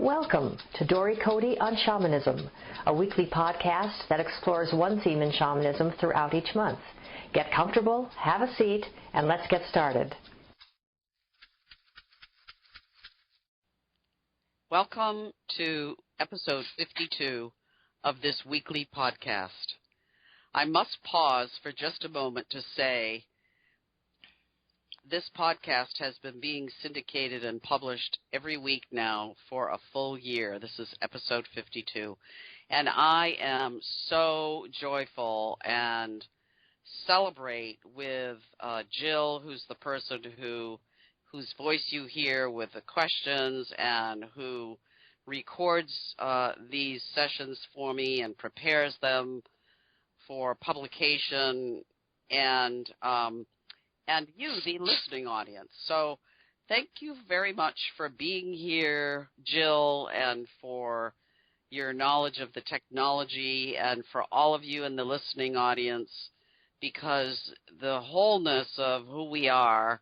Welcome to Dory Cote on Shamanism, a weekly podcast that explores one theme in shamanism throughout each month. Get comfortable, have a seat, and let's get started. Welcome to episode 52 of this weekly podcast. I must pause for just a moment to say this podcast has been being syndicated and published every week now for a full year. This is episode 52. And I am so joyful and celebrate with Jill, who's the person whose voice you hear with the questions and who records these sessions for me and prepares them for publication, and you, the listening audience. So thank you very much for being here, Jill, and for your knowledge of the technology, and for all of you in the listening audience, because the wholeness of who we are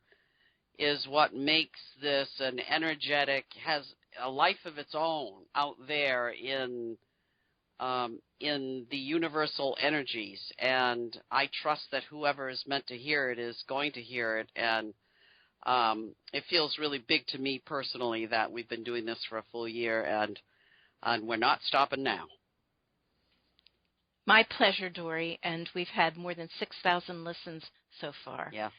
is what makes this an energetic, has a life of its own out there in the universal energies, and I trust that whoever is meant to hear it is going to hear it, and it feels really big to me personally that we've been doing this for a full year, and we're not stopping now. My pleasure, Dory, and we've had more than 6,000 listens so far. Yeah.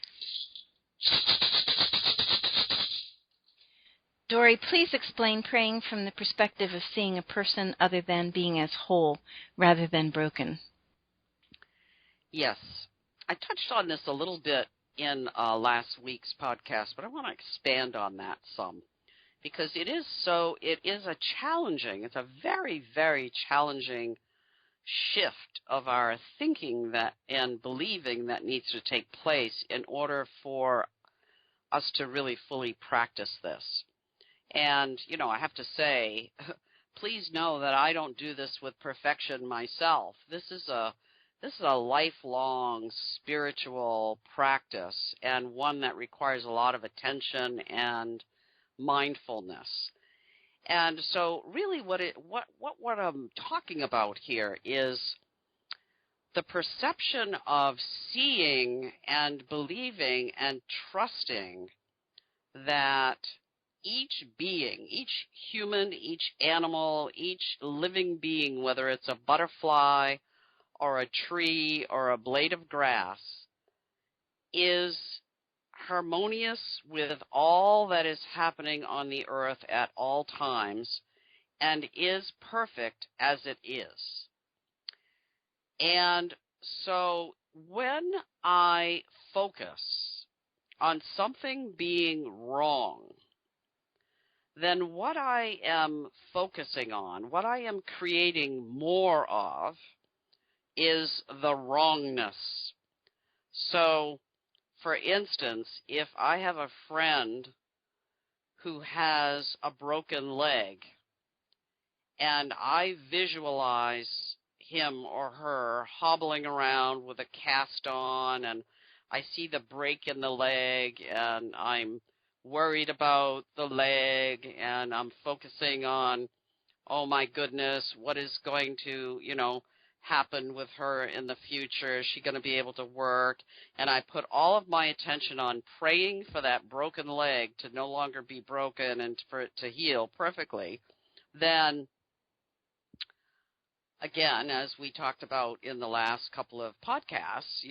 Dory, please explain praying from the perspective of seeing a person other than being as whole rather than broken. Yes. I touched on this a little bit in last week's podcast, but I want to expand on that some, because it's a very, very challenging shift of our thinking and believing that needs to take place in order for us to really fully practice this. And, I have to say, please know that I don't do this with perfection myself. This is a lifelong spiritual practice, and one that requires a lot of attention and mindfulness. And so really what I'm talking about here is the perception of seeing and believing and trusting that each being, each human, each animal, each living being, whether it's a butterfly or a tree or a blade of grass, is harmonious with all that is happening on the earth at all times and is perfect as it is. And so when I focus on something being wrong, then what I am focusing on, what I am creating more of, is the wrongness. So, for instance, if I have a friend who has a broken leg, and I visualize him or her hobbling around with a cast on, and I see the break in the leg, and I'm worried about the leg, and I'm focusing on, oh my goodness, what is going to, happen with her in the future? Is she going to be able to work? And I put all of my attention on praying for that broken leg to no longer be broken and for it to heal perfectly. Then, again, as we talked about in the last couple of podcasts,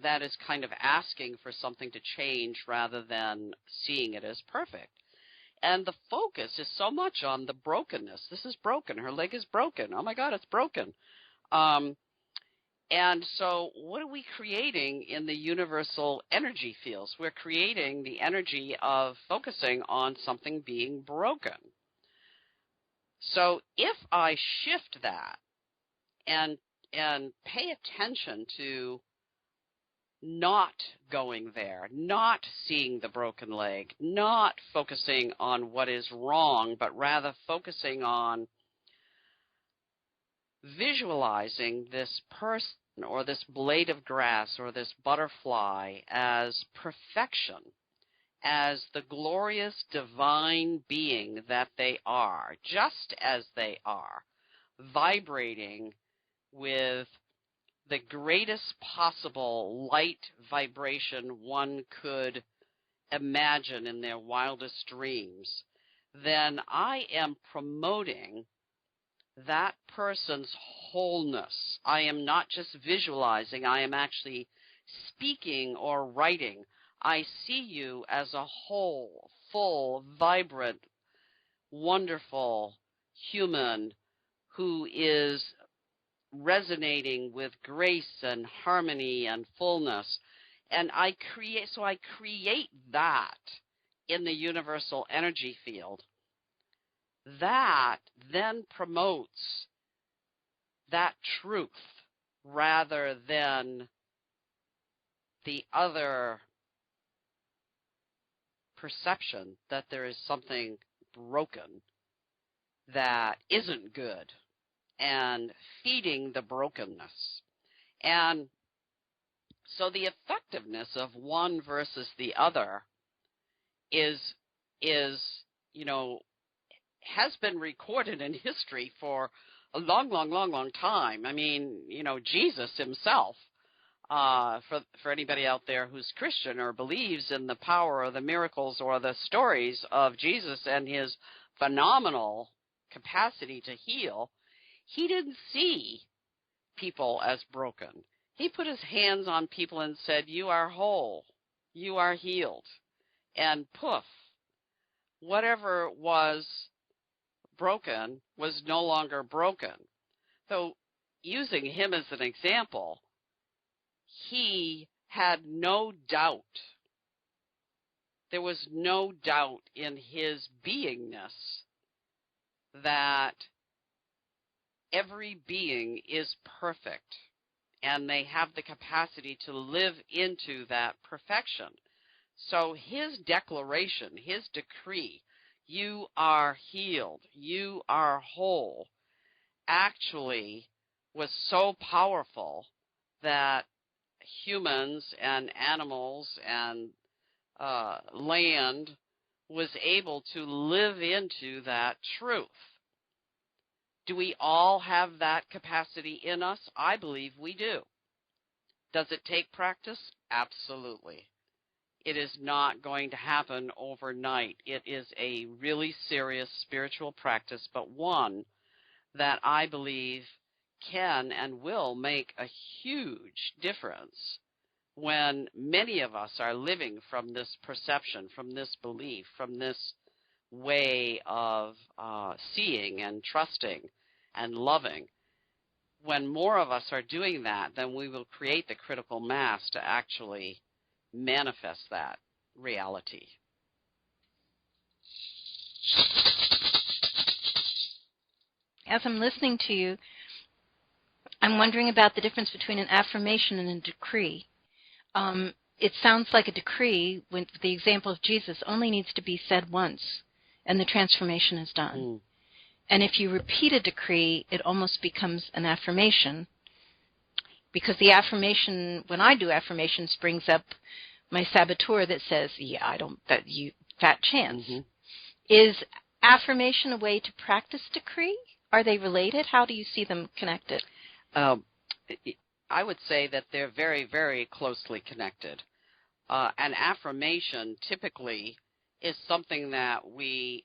that is kind of asking for something to change rather than seeing it as perfect. And the focus is so much on the brokenness. This is broken. Her leg is broken. Oh, my God, it's broken. And so what are we creating in the universal energy fields? We're creating the energy of focusing on something being broken. So if I shift that and pay attention to not going there, not seeing the broken leg, not focusing on what is wrong, but rather focusing on visualizing this person or this blade of grass or this butterfly as perfection as the glorious divine being that they are, just as they are, vibrating with the greatest possible light vibration one could imagine in their wildest dreams, then I am promoting that person's wholeness. I am not just visualizing, I am actually speaking or writing. I see you as a whole, full, vibrant, wonderful human who is resonating with grace and harmony and fullness. And I create that in the universal energy field. That then promotes that truth rather than the other perception that there is something broken that isn't good, and feeding the brokenness. And so the effectiveness of one versus the other is has been recorded in history for a long time. I mean, Jesus himself, for anybody out there who's Christian or believes in the power or the miracles or the stories of Jesus and his phenomenal capacity to heal, he didn't see people as broken. He put his hands on people and said, "You are whole. You are healed." And poof, whatever was broken was no longer broken. So using him as an example, he had no doubt. There was no doubt in his beingness that every being is perfect, and they have the capacity to live into that perfection. So his declaration, his decree, "You are healed, you are whole," actually was so powerful that humans and animals and land was able to live into that truth. Do we all have that capacity in us? I believe we do. Does it take practice? Absolutely. It is not going to happen overnight. It is a really serious spiritual practice, but one that I believe can and will make a huge difference when many of us are living from this perception, from this belief, from this way of seeing and trusting and loving. When more of us are doing that, then we will create the critical mass to actually manifest that reality. As I'm listening to you, I'm wondering about the difference between an affirmation and a decree. It sounds like a decree, with the example of Jesus, only needs to be said once, and the transformation is done. And if you repeat a decree, it almost becomes an affirmation, because the affirmation, when I do affirmations, brings up my saboteur that says, you fat chance. Is affirmation a way to practice decree? Are they related? How do you see them connected? I would say that they're very, very closely connected. An affirmation typically is something that we,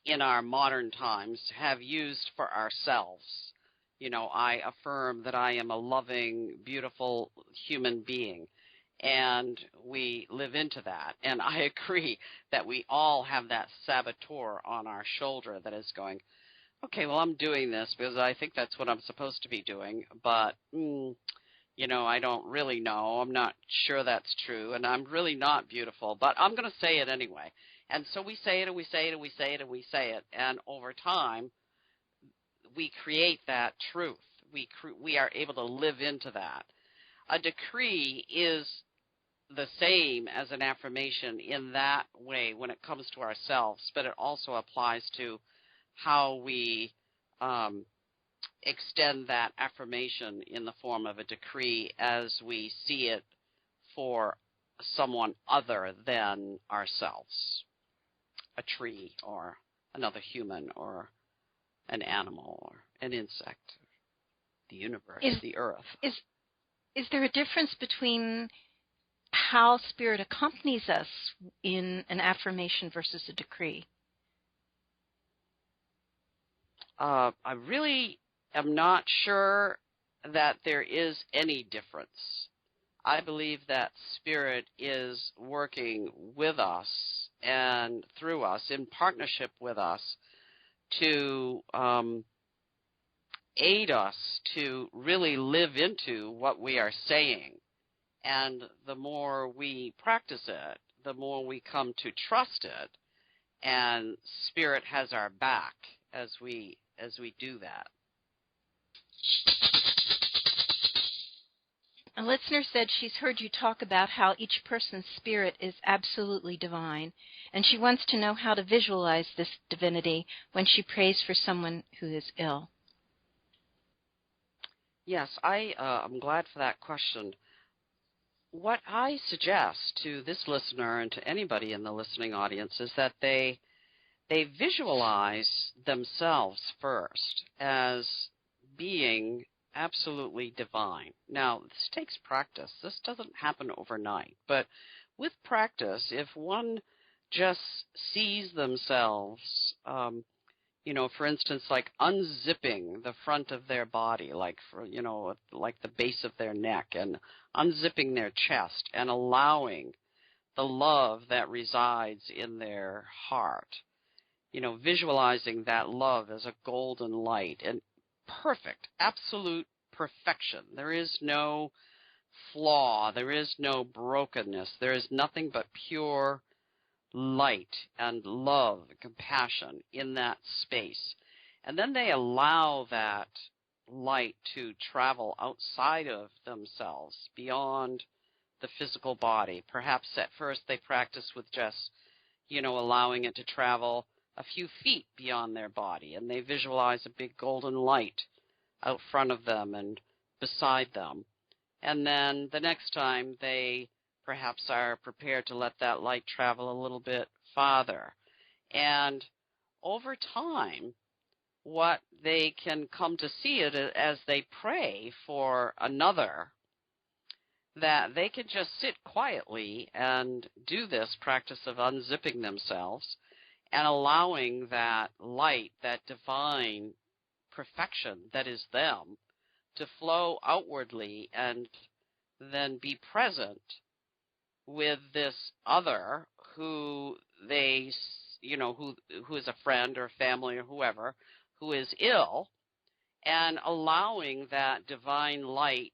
in our modern times, have used for ourselves. I affirm that I am a loving, beautiful human being, and we live into that. And I agree that we all have that saboteur on our shoulder that is going, okay, well, I'm doing this because I think that's what I'm supposed to be doing, but, I don't really know. I'm not sure that's true, and I'm really not beautiful, but I'm going to say it anyway. And so we say it, and we say it, and we say it, and we say it, and over time, we create that truth. We are able to live into that. A decree is the same as an affirmation in that way when it comes to ourselves, but it also applies to how we extend that affirmation in the form of a decree as we see it for someone other than ourselves, a tree or another human or an animal or an insect, the universe, the earth. Is there a difference between how spirit accompanies us in an affirmation versus a decree? I really am not sure that there is any difference. I believe that spirit is working with us and through us, in partnership with us, to aid us to really live into what we are saying. And the more we practice it, the more we come to trust it, and spirit has our back as we do that. A listener said she's heard you talk about how each person's spirit is absolutely divine, and she wants to know how to visualize this divinity when she prays for someone who is ill. Yes, I'm glad for that question. What I suggest to this listener and to anybody in the listening audience is that they visualize themselves first as being absolutely divine. Now, this takes practice. This doesn't happen overnight. But with practice, if one just sees themselves, for instance, like unzipping the front of their body, like the base of their neck, and unzipping their chest and allowing the love that resides in their heart, visualizing that love as a golden light and perfect, absolute perfection. There is no flaw. There is no brokenness. There is nothing but pure light and love and compassion in that space. And then they allow that light to travel outside of themselves, beyond the physical body. Perhaps at first they practice with just, allowing it to travel a few feet beyond their body, and they visualize a big golden light out front of them and beside them. And then the next time they perhaps are prepared to let that light travel a little bit farther. And over time, what they can come to see it as they pray for another, that they can just sit quietly and do this practice of unzipping themselves and allowing that light, that divine perfection that is them, to flow outwardly and then be present with this other who they, who is a friend or family or whoever, who is ill, and allowing that divine light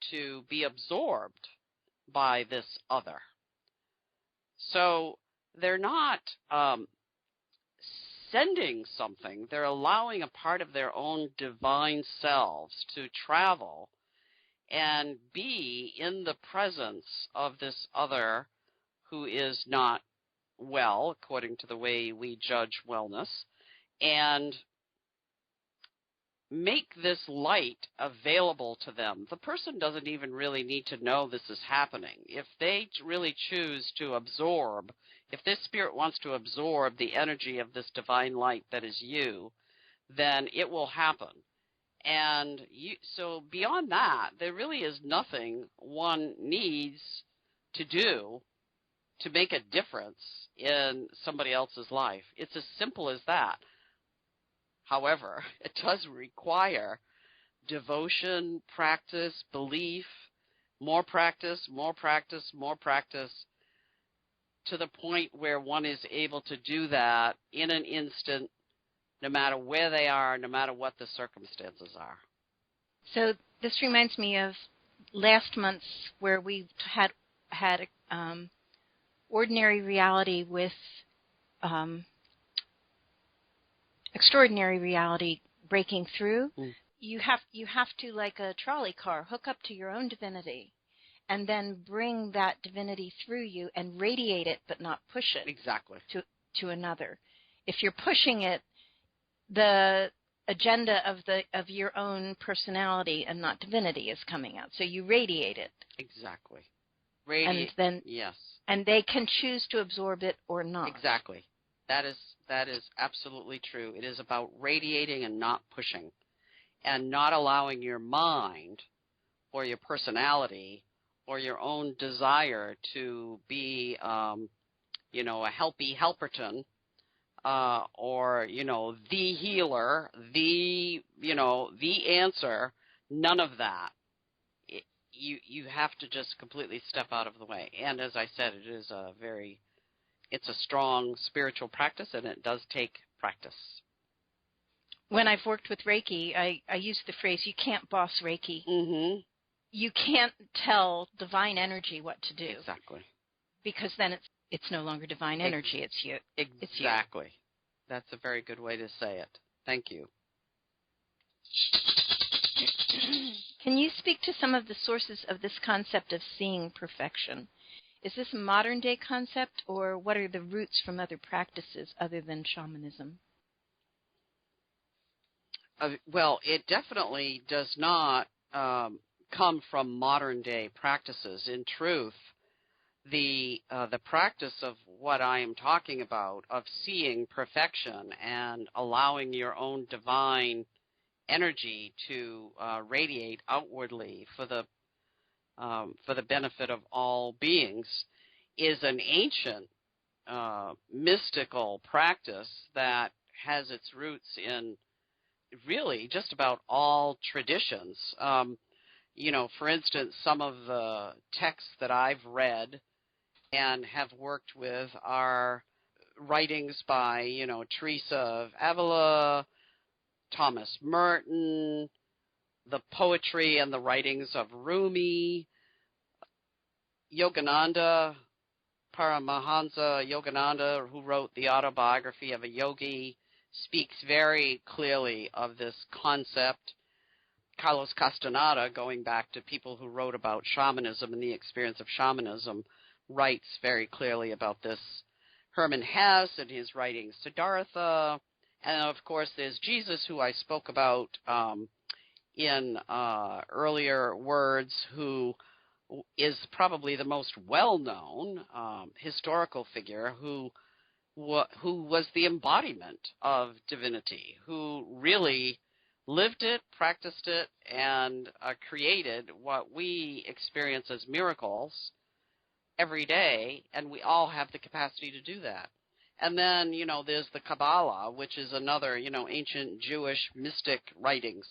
to be absorbed by this other. So they're not sending something. They're allowing a part of their own divine selves to travel and be in the presence of this other who is not well, according to the way we judge wellness, and make this light available to them. The person doesn't even really need to know this is happening. If they really choose to absorb, if this spirit wants to absorb the energy of this divine light that is you, then it will happen. And so beyond that, there really is nothing one needs to do to make a difference in somebody else's life. It's as simple as that. However, it does require devotion, practice, belief, more practice, more practice, more practice, to the point where one is able to do that in an instant, no matter where they are, no matter what the circumstances are. So this reminds me of last month's, where we had ordinary reality with extraordinary reality breaking through. You have to, like a trolley car, hook up to your own divinity, and then bring that divinity through you and radiate it, but not push it. Exactly. To another. If you're pushing it, the agenda of your own personality and not divinity is coming out. So you radiate it. Exactly. Yes. And they can choose to absorb it or not. Exactly. That is absolutely true. It is about radiating and not pushing, and not allowing your mind or your personality or your own desire to be, a helpy helperton, or, the healer, the answer. None of that. You have to just completely step out of the way. And as I said, it's a strong spiritual practice, and it does take practice. When I've worked with Reiki, I use the phrase, you can't boss Reiki. Mm-hmm. You can't tell divine energy what to do. Exactly. Because then it's no longer divine energy, it's you. Exactly. It's you. That's a very good way to say it. Thank you. Can you speak to some of the sources of this concept of seeing perfection? Is this a modern-day concept, or what are the roots from other practices other than shamanism? Well, it definitely does not come from modern-day practices. In truth, the practice of what I am talking about, of seeing perfection and allowing your own divine energy to radiate outwardly for the benefit of all beings, is an ancient mystical practice that has its roots in really just about all traditions. For instance, some of the texts that I've read and have worked with are writings by, Teresa of Avila, Thomas Merton, the poetry and the writings of Rumi, Yogananda, Paramahansa Yogananda, who wrote the autobiography of a yogi, speaks very clearly of this concept. Carlos Castaneda, going back to people who wrote about shamanism and the experience of shamanism, writes very clearly about this. Herman Hesse in his writings, Siddhartha, and of course there's Jesus, who I spoke about in earlier words, who is probably the most well-known historical figure who was the embodiment of divinity, who really lived it, practiced it, and created what we experience as miracles every day, and we all have the capacity to do that. And then, there's the Kabbalah, which is another, ancient Jewish mystic writings,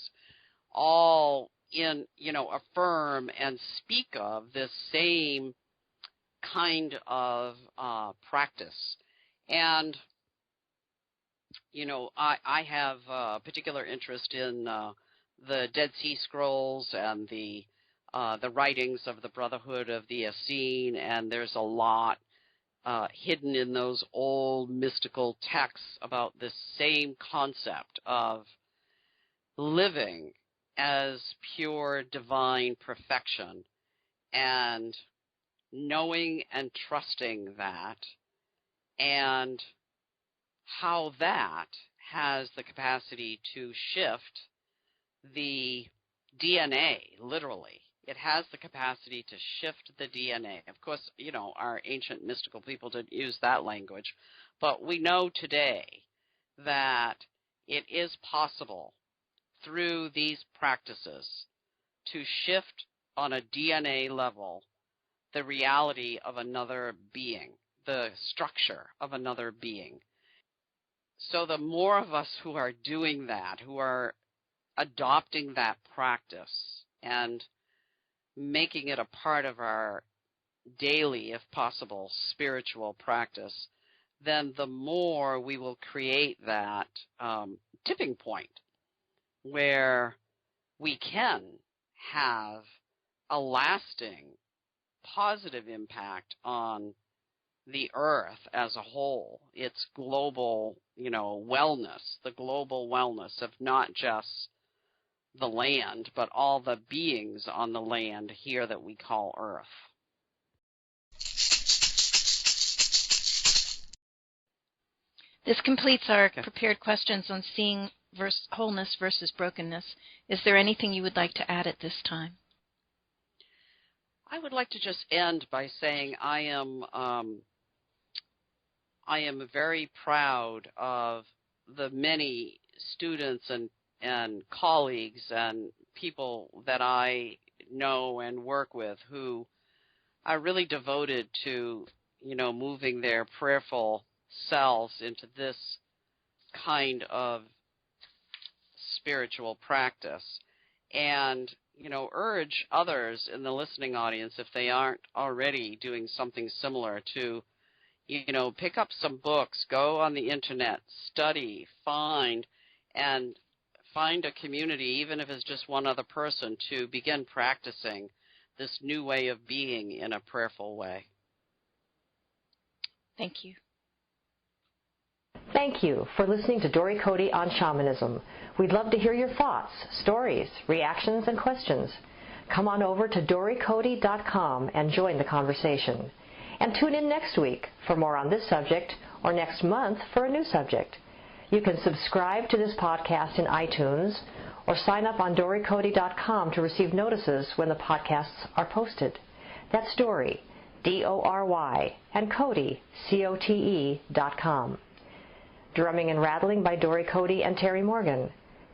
all affirm and speak of this same kind of practice. And, I have a particular interest in the Dead Sea Scrolls and the writings of the Brotherhood of the Essene, and there's a lot hidden in those old mystical texts about this same concept of living as pure divine perfection, and knowing and trusting that, and how that has the capacity to shift the DNA, literally. It has the capacity to shift the DNA. Of course, our ancient mystical people didn't use that language, but we know today that it is possible through these practices to shift on a DNA level the reality of another being, the structure of another being. So the more of us who are doing that, who are adopting that practice and making it a part of our daily, if possible, spiritual practice, then the more we will create that tipping point where we can have a lasting positive impact on the earth as a whole, its global, wellness, the global wellness of not just the land, but all the beings on the land here that we call Earth. This completes our prepared questions on seeing wholeness versus brokenness. Is there anything you would like to add at this time? I would like to just end by saying I am very proud of the many students and colleagues and people that I know and work with who are really devoted to, moving their prayerful selves into this kind of spiritual practice. And, urge others in the listening audience, if they aren't already doing something similar, to, pick up some books, go on the internet, study, find a community, even if it's just one other person, to begin practicing this new way of being in a prayerful way. Thank you. Thank you for listening to Dory Cote on Shamanism. We'd love to hear your thoughts, stories, reactions, and questions. Come on over to dorycote.com and join the conversation. And tune in next week for more on this subject, or next month for a new subject. You can subscribe to this podcast in iTunes or sign up on dorycote.com to receive notices when the podcasts are posted. That's Dory, D-O-R-Y, and Cote, C-O-T-E.com. Drumming and rattling by Dory Cote and Terry Morgan.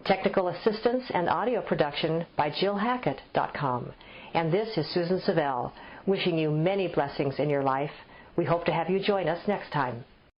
Technical assistance and audio production by JillHackett.com. And this is Susan Savelle, wishing you many blessings in your life. We hope to have you join us next time.